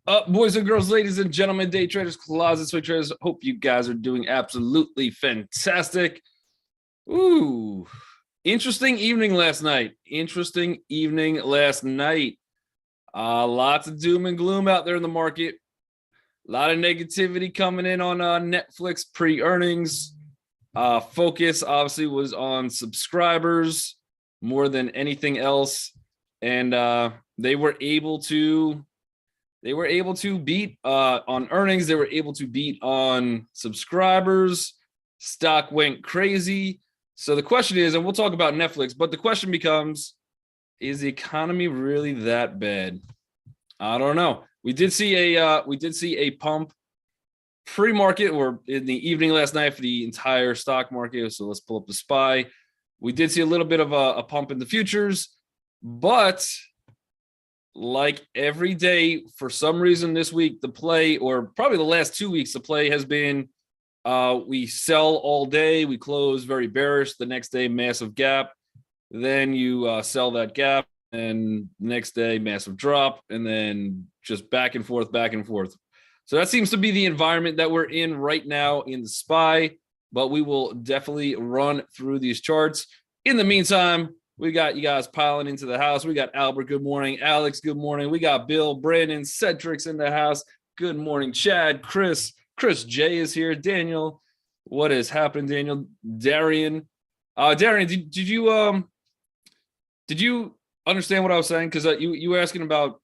Up, boys and girls, ladies and gentlemen, day traders, closet swing traders. Hope you guys are doing absolutely fantastic. Ooh, interesting evening last night. Lots of doom and gloom out there in the market. A lot of negativity coming in on Netflix pre-earnings. Focus obviously was on subscribers more than anything else, and they were able to beat on earnings. They were able to beat on subscribers. Stock went crazy. So the question is, and we'll talk about Netflix, but the question becomes, is the economy really that bad? I don't know. We did see a pump pre-market or in the evening last night for the entire stock market. So let's pull up the SPY. We did see a little bit of a pump in the futures, but like every day, for some reason this week, the play, or probably the last 2 weeks, the play has been we sell all day, we close very bearish, the next day massive gap, then you sell that gap, and next day massive drop, and then just back and forth, back and forth. So that seems to be the environment that we're in right now in the SPY, but we will definitely run through these charts. In the meantime, we got you guys piling into the house. We got Albert, good morning. Alex, good morning. We got Bill, Brandon, Cedric's in the house. Good morning. Chad, Chris J is here. Daniel, what is happening, Daniel? Darian. Darian, did you understand what I was saying? Because you were asking about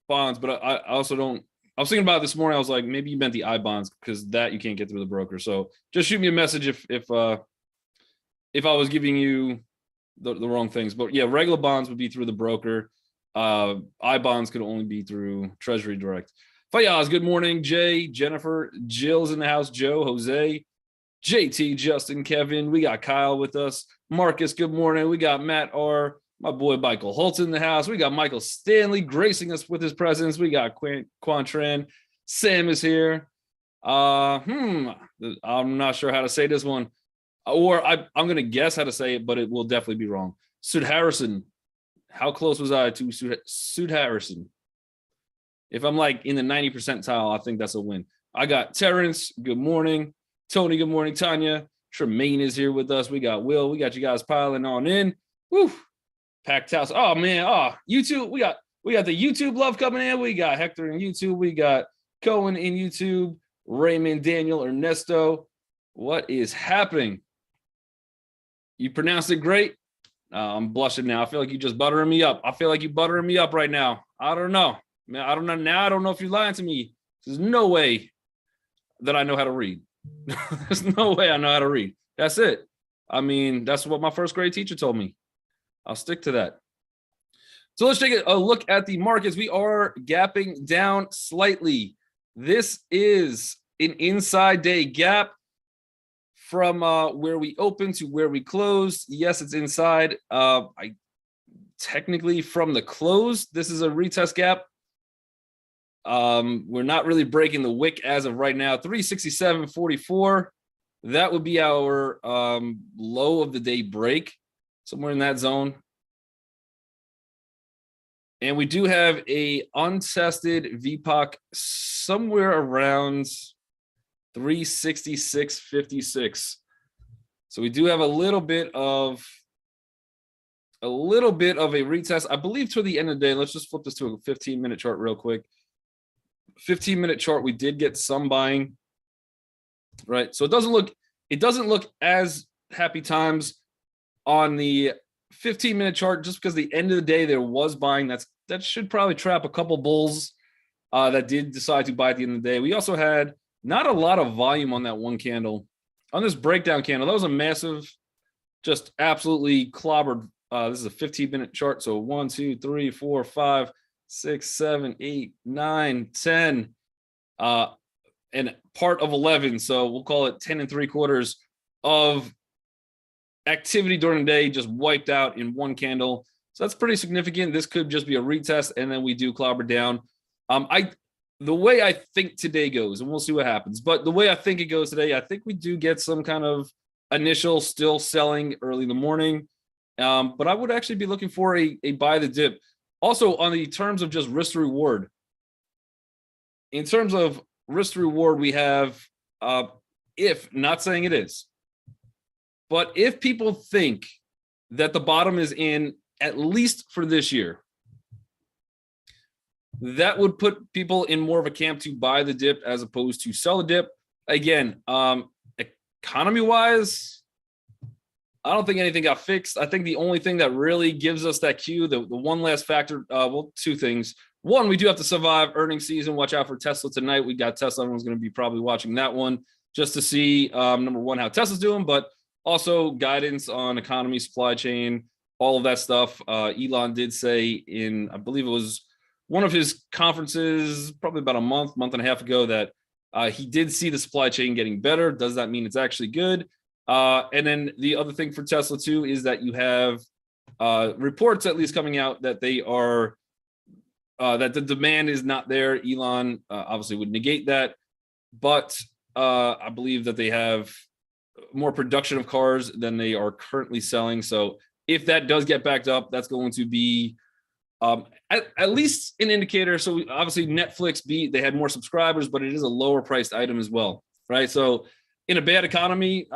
bonds, but I also don't. I was thinking about it this morning. I was like, maybe you meant the I bonds because that you can't get through the broker. So just shoot me a message if I was giving you the wrong things. But yeah, regular bonds would be through the broker. I bonds could only be through Treasury Direct. Fayaz, good morning. Jay, Jennifer, Jill's in the house. Joe, Jose, JT, Justin, Kevin. We got Kyle with us. Marcus, good morning. We got Matt R. My boy Michael Holtz in the house. We got Michael Stanley gracing us with his presence. We got Quantran. Sam is here. I'm not sure how to say this one. Or I'm going to guess how to say it, but it will definitely be wrong. Sud Harrison. How close was I to Sud Harrison? If I'm like in the 90 percentile, I think that's a win. I got Terrence. Good morning. Tony, good morning. Tanya. Tremaine is here with us. We got Will. We got you guys piling on in. Woo. Packed house. Oh, man. Oh, YouTube. We got the YouTube love coming in. We got Hector in YouTube. We got Cohen in YouTube. Raymond, Daniel, Ernesto. What is happening? You pronounced it great. I'm blushing now. I feel like you just buttering me up. I feel like you buttering me up right now. I don't know. Man, I don't know. Now I don't know if you're lying to me. There's no way that I know how to read. There's no way I know how to read. That's it. I mean, that's what my first grade teacher told me. I'll stick to that. So let's take a look at the markets. We are gapping down slightly. This is an inside day gap from where we opened to where we closed. Yes, it's inside. I technically from the close, this is a retest gap. We're not really breaking the wick as of right now. 367.44. That would be our low of the day break, somewhere in that zone. And we do have a untested VPOC somewhere around 366.56. So we do have a little bit of a retest. I believe toward the end of the day, let's just flip this to a 15-minute chart real quick. 15-minute chart, we did get some buying, right? So it doesn't look as happy times on the 15-minute chart, just because the end of the day there was buying. That should probably trap a couple bulls that did decide to buy at the end of the day. We also had not a lot of volume on that one candle. On this breakdown candle, that was a massive, just absolutely clobbered. This is a 15-minute chart. So 1, 2, 3, 4, 5, 6, 7, 8, 9, 10, and part of 11. So we'll call it 10 3/4 of activity during the day just wiped out in one candle. So that's pretty significant. This could just be a retest, and then we do clobber down. The way I think today goes, and we'll see what happens, but the way I think it goes today, I think we do get some kind of initial still selling early in the morning. But I would actually be looking for a buy the dip. Also, on the terms of just risk to reward, in terms of risk to reward, we have, if not saying it is, but if people think that the bottom is in at least for this year, that would put people in more of a camp to buy the dip as opposed to sell the dip. Again, economy wise, I don't think anything got fixed. I think the only thing that really gives us that cue, the one last factor, well, two things. One, we do have to survive earnings season. Watch out for Tesla tonight. We got Tesla. Everyone's going to be probably watching that one just to see, number one, how Tesla's doing, but also guidance on economy, supply chain, all of that stuff. Elon did say in, I believe it was one of his conferences, probably about a month and a half ago, that he did see the supply chain getting better. Does that mean it's actually good? And then the other thing for Tesla too is that you have reports at least coming out that they are that the demand is not there. Elon obviously would negate that, but I believe that they have more production of cars than they are currently selling. So if that does get backed up, that's going to be at least an indicator. So obviously Netflix they had more subscribers, but it is a lower priced item as well, right? So in a bad economy,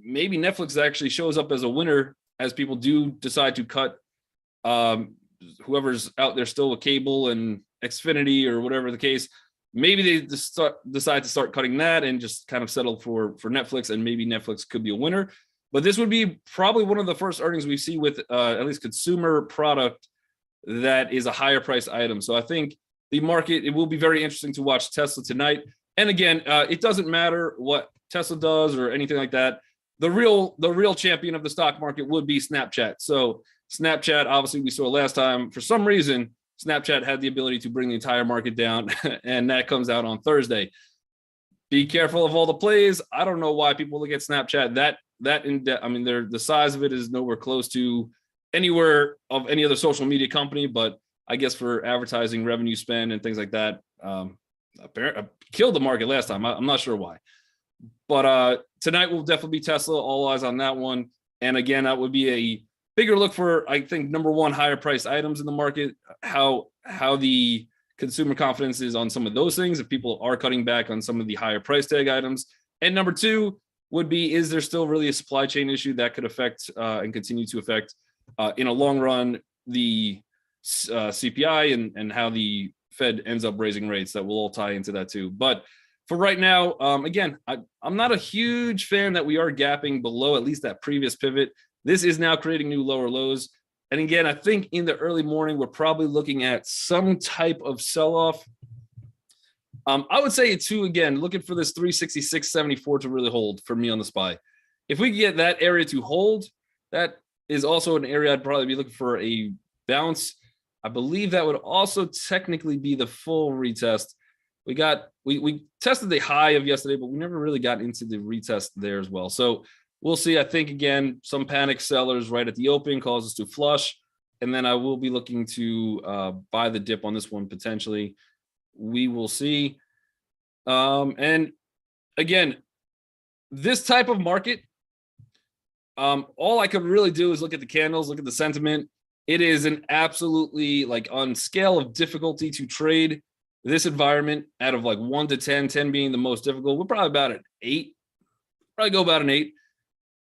maybe Netflix actually shows up as a winner as people do decide to cut whoever's out there still with cable and Xfinity or whatever the case. Maybe they just decide to start cutting that and just kind of settle for Netflix, and maybe Netflix could be a winner. But this would be probably one of the first earnings we see with at least consumer product that is a higher priced item. So I think the market, it will be very interesting to watch Tesla tonight. And again, it doesn't matter what Tesla does or anything like that. The real champion of the stock market would be Snapchat. So Snapchat, obviously we saw last time, for some reason, Snapchat had the ability to bring the entire market down, and that comes out on Thursday. Be careful of all the plays. I don't know why people look at Snapchat I mean, the size of it is nowhere close to anywhere of any other social media company, but I guess for advertising revenue spend and things like that, apparently killed the market last time. I'm not sure why, but tonight will definitely be Tesla. All eyes on that one. And again, that would be a bigger look for, I think, number one, higher priced items in the market, how the consumer confidence is on some of those things, if people are cutting back on some of the higher price tag items. And number two would be, is there still really a supply chain issue that could affect and continue to affect in a long run the CPI and how the Fed ends up raising rates? That will all tie into that too. But for right now, again, I'm not a huge fan that we are gapping below at least that previous pivot. This is now creating new lower lows. And again, I think in the early morning, we're probably looking at some type of sell-off. I would say too, again, looking for this 366.74 to really hold for me on the SPY. If we can get that area to hold, that is also an area I'd probably be looking for a bounce. I believe that would also technically be the full retest. We tested the high of yesterday, but we never really got into the retest there as well. So we'll see. I think, again, some panic sellers right at the open cause us to flush. And then I will be looking to buy the dip on this one potentially. We will see. And again, this type of market, all I could really do is look at the candles, look at the sentiment. It is an absolutely, like, on scale of difficulty to trade this environment out of like 1 to 10, 10 being the most difficult. We're probably about an 8. Probably go about an 8.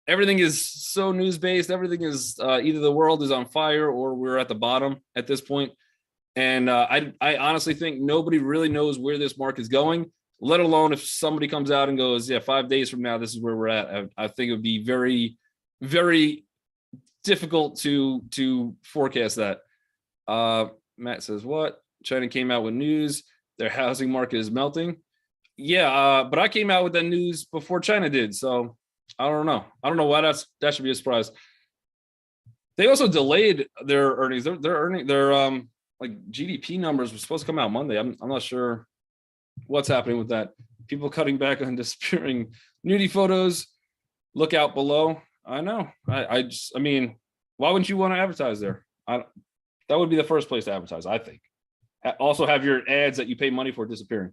Everything is so news-based. Everything is either the world is on fire or we're at the bottom at this point. And I honestly think nobody really knows where this market is going, let alone if somebody comes out and goes, yeah, 5 days from now, this is where we're at. I think it would be very, very difficult to forecast that. Matt says, what? China came out with news. Their housing market is melting. Yeah, but I came out with that news before China did. So I don't know. I don't know why that should be a surprise. They also delayed their earnings. Their like GDP numbers were supposed to come out Monday. I'm not sure what's happening with that. People cutting back on disappearing nudie photos. Look out below. I know. I mean, why wouldn't you want to advertise there? That would be the first place to advertise, I think. Also have your ads that you pay money for disappearing.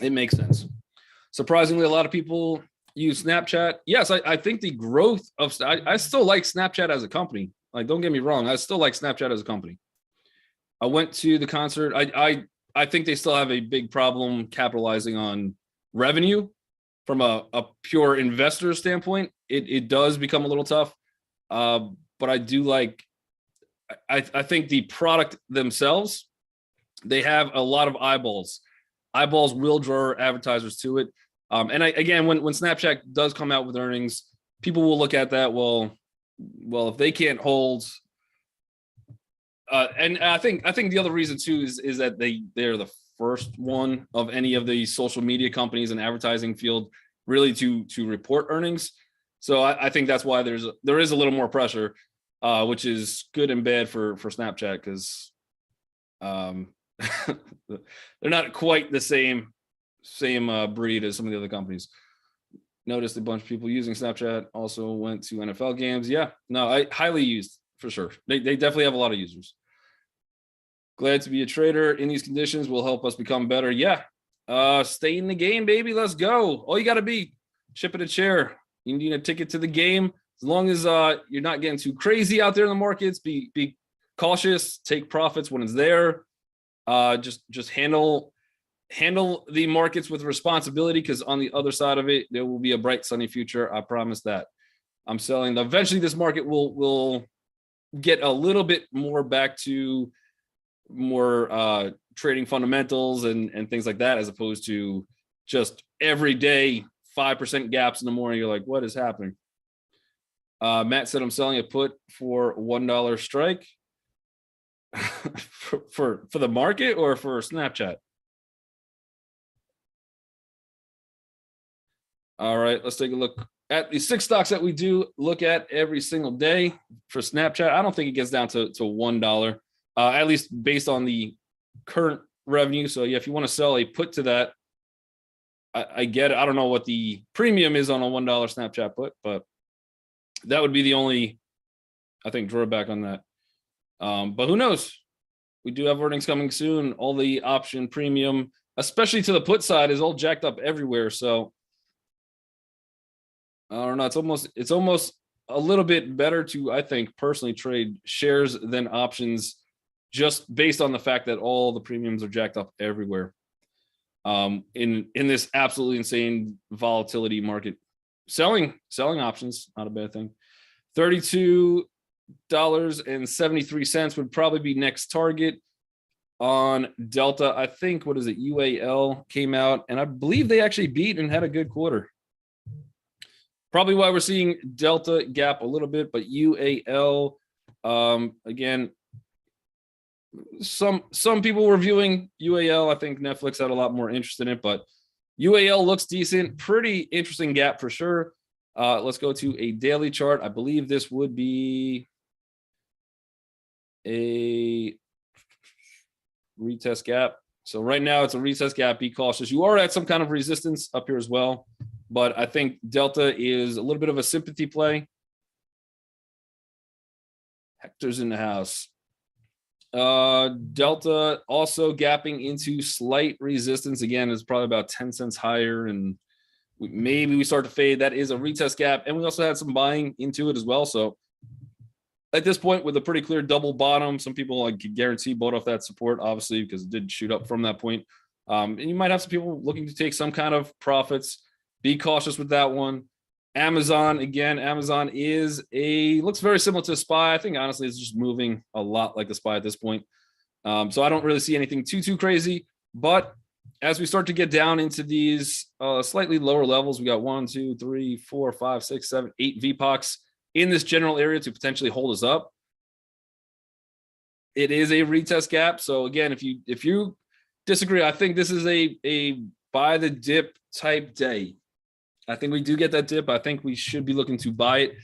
It makes sense. Surprisingly, a lot of people use Snapchat. Yes, I think the growth of I still like Snapchat as a company. Like, don't get me wrong, I still like Snapchat as a company. I went to the concert. I I think they still have a big problem capitalizing on revenue from a pure investor standpoint. It does become a little tough. But I do like, I think the product themselves, they have a lot of eyeballs. Eyeballs will draw advertisers to it. And again, when Snapchat does come out with earnings, people will look at that. Well, if they can't hold, and I think the other reason too is that they're the first one of any of the social media companies and advertising field really to report earnings. So I think that's why there is a little more pressure, which is good and bad for Snapchat, because they're not quite the same breed as some of the other companies. Noticed a bunch of people using Snapchat also went to NFL games. Yeah, no, I highly used for sure. They definitely have a lot of users. Glad to be a trader in these conditions will help us become better. Yeah, stay in the game, baby. Let's go. All you got to be chip at a chair. You need a ticket to the game. As long as you're not getting too crazy out there in the markets, be cautious. Take profits when it's there. Just handle the markets with responsibility, because on the other side of it, there will be a bright, sunny future. I promise that. I'm selling. Eventually, this market will get a little bit more back to more trading fundamentals and things like that, as opposed to just every day 5% gaps in the morning. You're like, what is happening? Matt said I'm selling a put for $1 strike. for the market or for Snapchat? All right, let's take a look at the 6 stocks that we do look at every single day for Snapchat. I don't think it gets down to $1, at least based on the current revenue. So yeah, if you want to sell a put to that, I get it. I don't know what the premium is on a $1 Snapchat put, but that would be the only, I think, drawback on that. But who knows? We do have earnings coming soon. All the option premium, especially to the put side, is all jacked up everywhere. So I don't know. It's almost a little bit better to, I think, personally trade shares than options, just based on the fact that all the premiums are jacked up everywhere. In this absolutely insane volatility market, selling options, not a bad thing. $32.73 would probably be next target on Delta. I think, what is it? UAL came out, and I believe they actually beat and had a good quarter. Probably why we're seeing Delta gap a little bit, but UAL, again, some people were viewing UAL. I think Netflix had a lot more interest in it, but UAL looks decent. Pretty interesting gap for sure. Let's go to a daily chart. I believe this would be a retest gap. So right now it's a retest gap. Be cautious. You are at some kind of resistance up here as well, but I think Delta is a little bit of a sympathy play. Hector's in the house. Delta also gapping into slight resistance. Again, is probably about 10 cents higher, and maybe we start to fade. That is a retest gap, and we also had some buying into it as well. So at this point, with a pretty clear double bottom, some people like guarantee bought off that support, obviously, because it did shoot up from that point. And you might have some people looking to take some kind of profits. Be cautious with that one. Amazon, again, Amazon looks very similar to SPY. I think honestly it's just moving a lot like the SPY at this point. So I don't really see anything too crazy. But as we start to get down into these slightly lower levels, we got 1, 2, 3, 4, 5, 6, 7, 8 VPOCs in this general area to potentially hold us up. It is a retest gap. So again, if you disagree, I think this is a buy the dip type day. I think we do get that dip. I think we should be looking to buy it.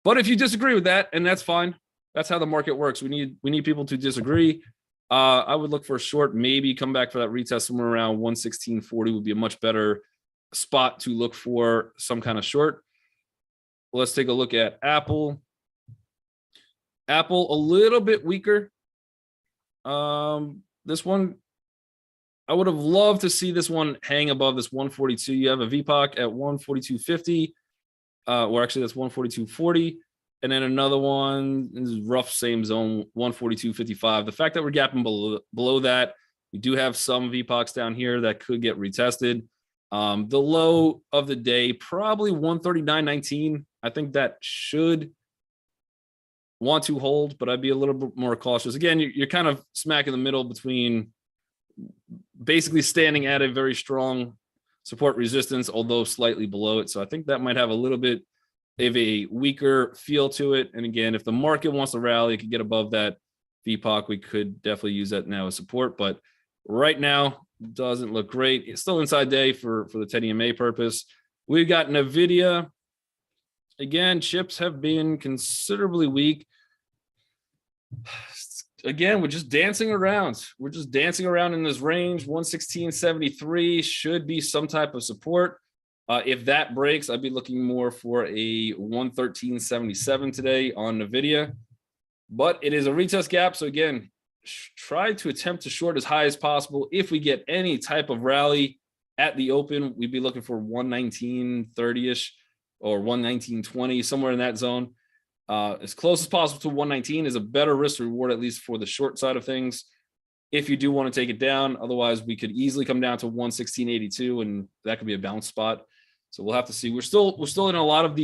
But if you disagree with that, and that's fine. That's how the market works. We need people to disagree. I would look for a short, maybe come back for that retest somewhere around 116.40 would be a much better spot to look for some kind of short. Let's take a look at Apple. Apple a little bit weaker. This one, I would have loved to see this one hang above this 142. You have a VPOC at 142.50, or actually that's 142.40, and then another one is rough same zone, 142.55. The fact that we're gapping below that We do have some VPOCs down here that could get retested. The low of the day, probably 139.19. I think that should want to hold, but I'd be a little bit more cautious. Again, you're kind of smack in the middle between basically standing at a very strong support resistance, although slightly below it. So I think that might have a little bit of a weaker feel to it. And again, if the market wants to rally, it could get above that VPOC. We could definitely use that now as support, but right now doesn't look great. It's still inside day for the 10 EMA purpose. We've got NVIDIA. Again, chips have been considerably weak. Again, we're just dancing around. We're just dancing around in this range. 116.73 should be some type of support. If that breaks, I'd be looking more for a 113.77 today on NVIDIA. But it is a retest gap. So again, try to attempt to short as high as possible. If we get any type of rally at the open, we'd be looking for 119.30-ish or 119.20, somewhere in that zone. As close as possible to 119 is a better risk reward, at least for the short side of things. If you do want to take it down, otherwise we could easily come down to 116.82, and that could be a bounce spot. So we'll have to see. We're still in a lot of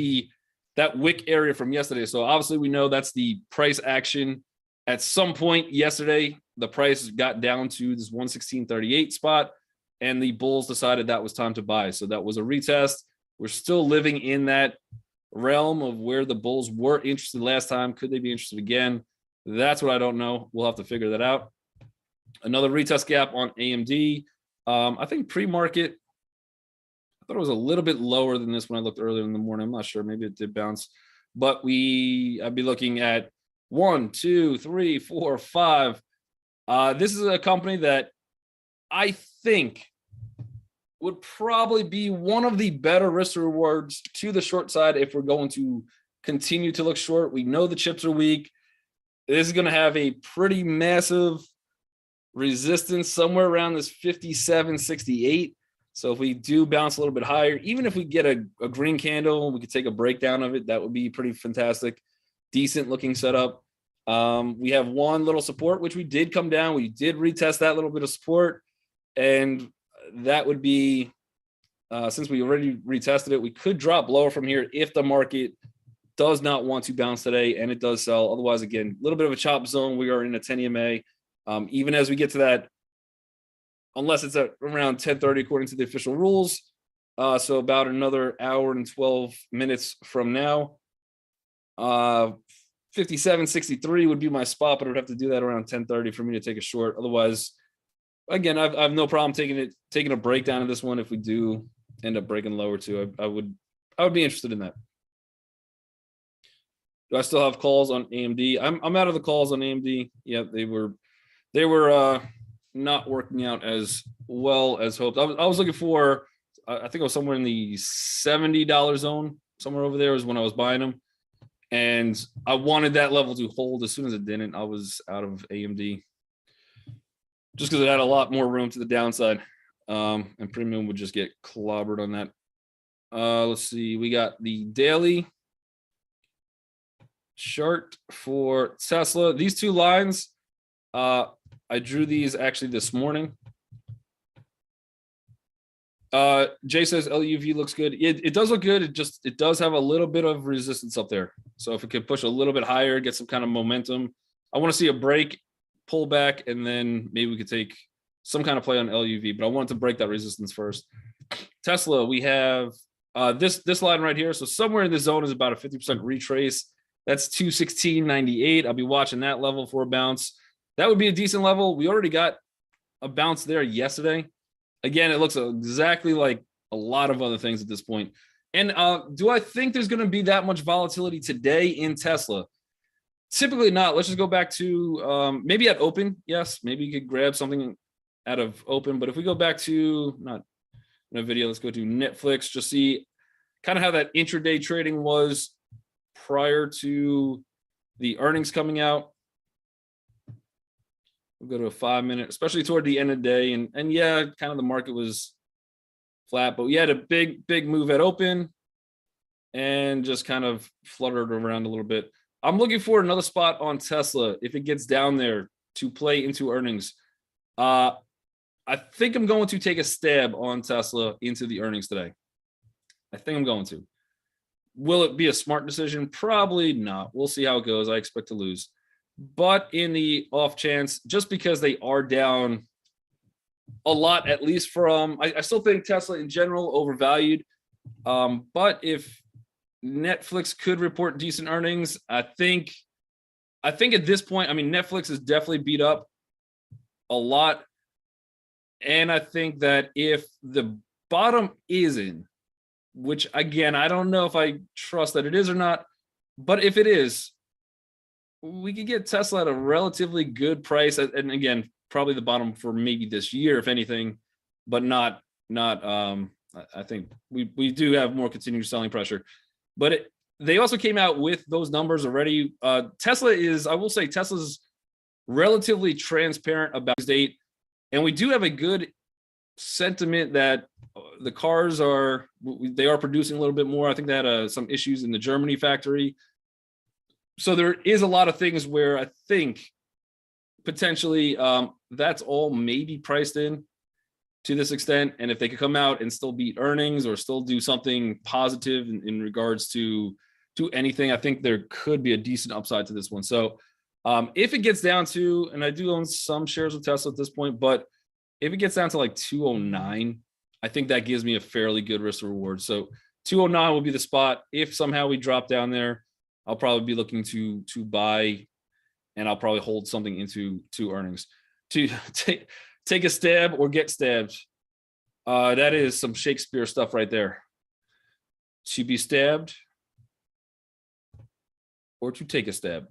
that wick area from yesterday. So obviously we know that's the price action. At some point yesterday, the price got down to this 116.38 spot, and the bulls decided that was time to buy. So that was a retest. We're still living in that realm of where the bulls were interested last time. Could they be interested again? That's what I don't know. We'll have to figure that out. Another retest gap on AMD. I think pre-market, I thought it was a little bit lower than this when I looked earlier in the morning. I'm not sure. Maybe it did bounce. But I'd be looking at 1, 2, 3, 4, 5. This is a company that I think would probably be one of the better risk rewards to the short side if we're going to continue to look short. We know the chips are weak. This is going to have a pretty massive resistance somewhere around this 57.68. So if we do bounce a little bit higher, even if we get a green candle, we could take a breakdown of it. That would be pretty fantastic. Decent looking setup. We have one little support, which we did come down. We did retest that little bit of support. And that would be, since we already retested it, we could drop lower from here if the market does not want to bounce today, and it does sell. Otherwise, again, a little bit of a chop zone. We are in a 10 EMA. Even as we get to that, unless it's at around 10:30 according to the official rules. So about another hour and 12 minutes from now. 57.63 would be my spot, but I would have to do that around 10:30 for me to take a short. Otherwise, again, I have no problem taking a breakdown of this one if we do end up breaking lower too. I would be interested in that. Do I still have calls on AMD? I'm out of the calls on AMD. Yeah, they were not working out as well as hoped. I was looking for, I think I was somewhere in the $70 zone, somewhere over there was when I was buying them. And I wanted that level to hold. As soon as it didn't, I was out of AMD. Just because it had a lot more room to the downside. And premium would just get clobbered on that. Let's see. We got the daily chart for Tesla. These two lines, I drew these actually this morning. Jay says LUV looks good. It does look good. It does have a little bit of resistance up there. So if it could push a little bit higher, get some kind of momentum. I want to see a break, pull back, and then maybe we could take some kind of play on LUV, but I wanted to break that resistance first. Tesla, we have this line right here. So somewhere in the zone is about a 50% retrace. That's 216.98. I'll be watching that level for a bounce. That would be a decent level. We already got a bounce there yesterday. Again, it looks exactly like a lot of other things at this point. And do I think there's going to be that much volatility today in Tesla? Typically not. Let's just go back to maybe at open. Yes, maybe you could grab something out of open. But if we go back to, not in a video, let's go to Netflix, just see kind of how that intraday trading was prior to the earnings coming out. We'll go to a 5-minute, especially toward the end of the day. And yeah, kind of the market was flat, but we had a big move at open and just kind of fluttered around a little bit. I'm looking for another spot on Tesla if it gets down there to play into earnings. I think I'm going to take a stab on Tesla into the earnings today. I think I'm going to. Will it be a smart decision? Probably not. We'll see how it goes. I expect to lose. But in the off chance, just because they are down a lot, at least from, I still think Tesla in general overvalued. But if Netflix could report decent earnings, I think at this point, I mean, Netflix is definitely beat up a lot. And I think that if the bottom is in, which again, I don't know if I trust that it is or not, but if it is, we could get Tesla at a relatively good price. And again, probably the bottom for maybe this year, if anything, but not, I think we do have more continued selling pressure. But they also came out with those numbers already. Tesla is, I will say, Tesla's relatively transparent about this date. And we do have a good sentiment that the cars are producing a little bit more. I think they had some issues in the Germany factory. So there is a lot of things where I think potentially that's all maybe priced in to this extent. And if they could come out and still beat earnings or still do something positive in regards to anything, I think there could be a decent upside to this one. So if it gets down to, and I do own some shares of Tesla at this point, but if it gets down to like 209, I think that gives me a fairly good risk to reward. So 209 will be the spot. If somehow we drop down there, I'll probably be looking to buy, and I'll probably hold something into earnings to take a stab or get stabbed. That is some Shakespeare stuff right there. To be stabbed or to take a stab.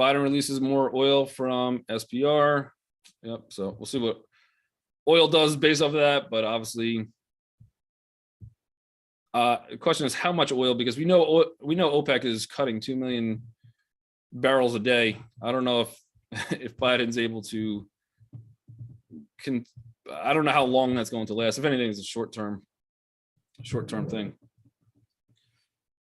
Biden releases more oil from SPR. Yep. So we'll see what oil does based off of that. But obviously, the question is how much oil, because we know OPEC is cutting 2 million barrels a day. I don't know if Biden's able to. I don't know how long that's going to last. If anything, it's a short term thing.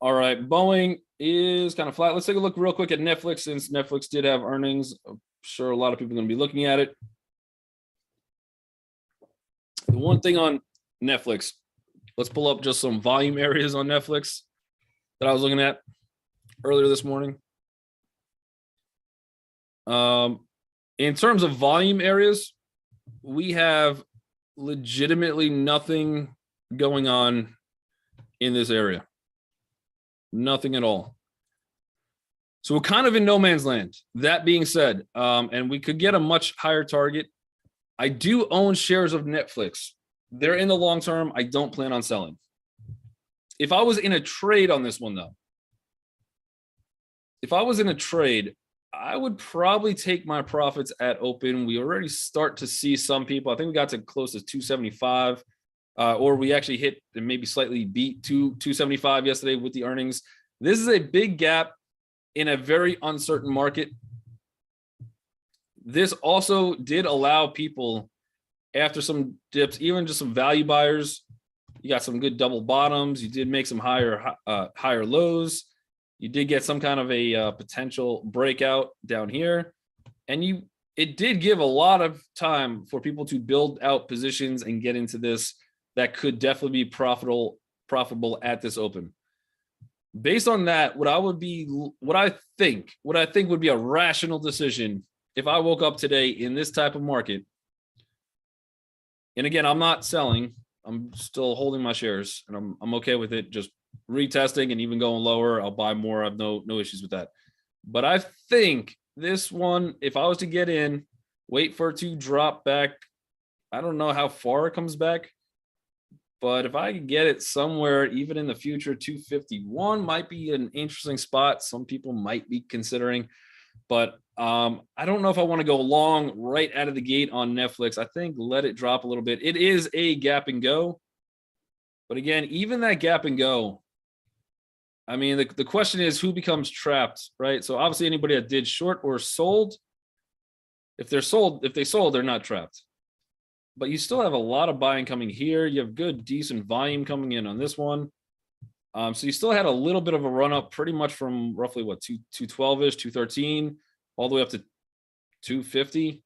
All right, Boeing is kind of flat. Let's take a look real quick at Netflix, since Netflix did have earnings. I'm sure a lot of people are going to be looking at it. The one thing on Netflix, let's pull up just some volume areas on Netflix that I was looking at earlier this morning. In terms of volume areas, we have legitimately nothing going on in this area. Nothing at all. So we're kind of in no man's land. That being said, and we could get a much higher target. I do own shares of Netflix. They're in the long term. I don't plan on selling. If I was in a trade on this one, though, if I was in a trade, I would probably take my profits at open. We already start to see some people. I think we got to close to 275, or we actually hit and maybe slightly beat 275 yesterday with the earnings. This is a big gap in a very uncertain market. This also did allow people, after some dips, even just some value buyers, you got some good double bottoms. You did make some higher lows. You did get some kind of a potential breakout down here, and it did give a lot of time for people to build out positions and get into this that could definitely be profitable at this open. Based on that, what I think would be a rational decision if I woke up today in this type of market. And again, I'm not selling. I'm still holding my shares, and I'm okay with it. Just retesting and even going lower, I'll buy more. I have no issues with that. But I think this one, if I was to get in, wait for it to drop back. I don't know how far it comes back, but if I could get it somewhere, even in the future, 251 might be an interesting spot. Some people might be considering, but I don't know if I want to go long right out of the gate on Netflix. I think let it drop a little bit. It is a gap and go. But again, even that gap and go, I mean, the question is who becomes trapped, right? So obviously anybody that did short or sold, if they sold, they're not trapped. But you still have a lot of buying coming here. You have good, decent volume coming in on this one. So you still had a little bit of a run up, pretty much from roughly 212-ish, 213, all the way up to 250.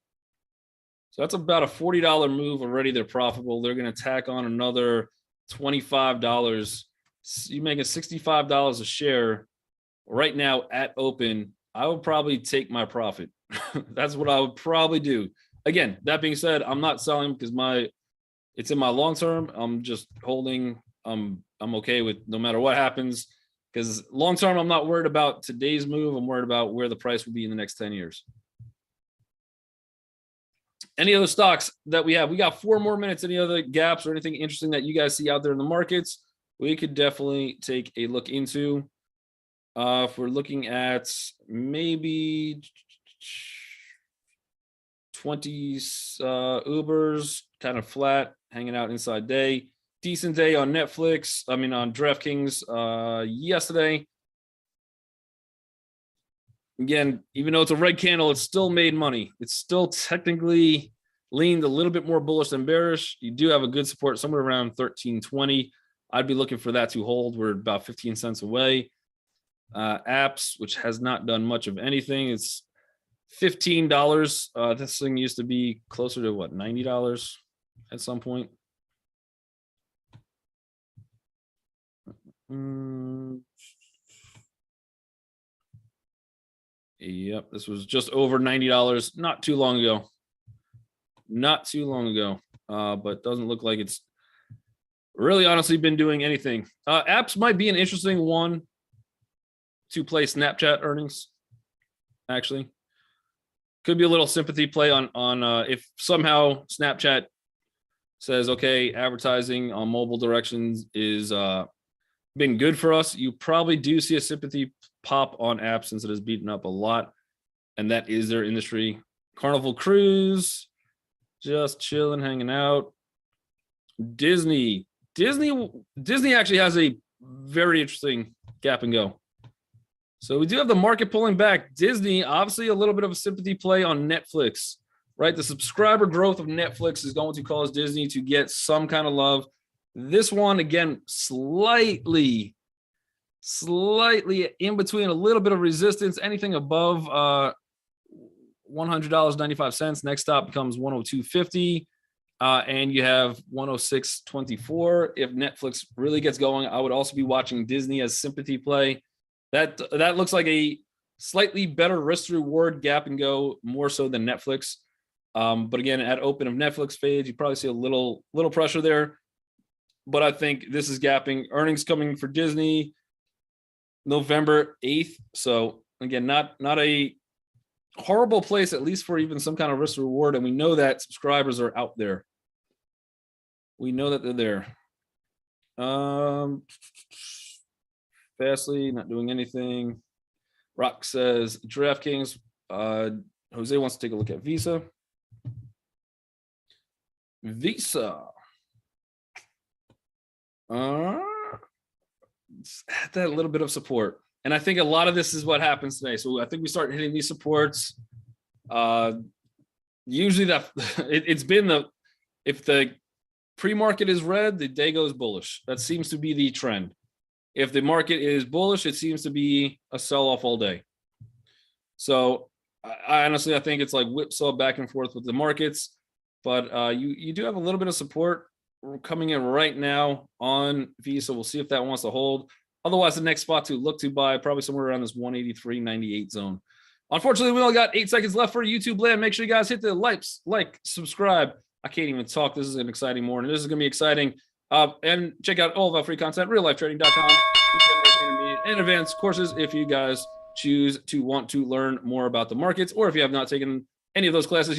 So that's about a $40 move already. They're profitable. They're going to tack on another $25. You're making $65 a share right now at open. I would probably take my profit. That's what I would probably do. Again, that being said, I'm not selling because it's in my long term. I'm just holding. I'm okay with no matter what happens, because long term, I'm not worried about today's move. I'm worried about where the price will be in the next 10 years. Any other stocks that we have? We got 4 more minutes. Any other gaps or anything interesting that you guys see out there in the markets? We could definitely take a look into. If we're looking at maybe 20 Ubers, kind of flat, hanging out inside day. Decent day on Netflix. I mean, on DraftKings yesterday. Again, even though it's a red candle, it's still made money. It's still technically leaned a little bit more bullish than bearish. You do have a good support somewhere around 1320. I'd be looking for that to hold. We're about 15 cents away. Apps, which has not done much of anything. It's $15. This thing used to be closer to what, $90 at some point. Yep, this was just over $90 not too long ago. But doesn't look like it's really honestly been doing anything. Apps might be an interesting one to play Snapchat earnings, actually. Could be a little sympathy play on if somehow Snapchat says, okay, advertising on mobile directions is been good for us. You probably do see a sympathy pop on apps since it has beaten up a lot, and that is their industry. Carnival Cruise, just chilling, hanging out. Disney actually has a very interesting gap and go. So we do have the market pulling back. Disney, obviously a little bit of a sympathy play on Netflix, right? The subscriber growth of Netflix is going to cause Disney to get some kind of love. This one, again, slightly in between, a little bit of resistance. Anything above $100.95. Next stop becomes 102.50. And you have 106.24. If Netflix really gets going, I would also be watching Disney as sympathy play. That looks like a slightly better risk reward gap and go, more so than Netflix. But again, at open of Netflix fades, you probably see a little pressure there. But I think this is gapping. Earnings coming for Disney November 8th. So again, not a horrible place, at least for even some kind of risk reward. And we know that subscribers are out there. We know that they're there. Fastly, not doing anything. Rock says DraftKings. Jose wants to take a look at Visa. That little bit of support, and I think a lot of this is what happens today. So I think we start hitting these supports. Usually that it's been if the pre-market is red, the day goes bullish. That seems to be the trend. If the market is bullish, it seems to be a sell-off all day. So I honestly think it's like whipsaw back and forth with the markets, but you do have a little bit of support coming in right now on Visa. We'll see if that wants to hold. Otherwise, the next spot to look to buy probably somewhere around this 183.98 zone. Unfortunately, we only got 8 seconds left for YouTube land. Make sure you guys hit the like, subscribe. I can't even talk. This is an exciting morning. This is going to be exciting. And check out all of our free content, reallifetrading.com, and advanced courses if you guys choose to want to learn more about the markets, or if you have not taken any of those classes yet.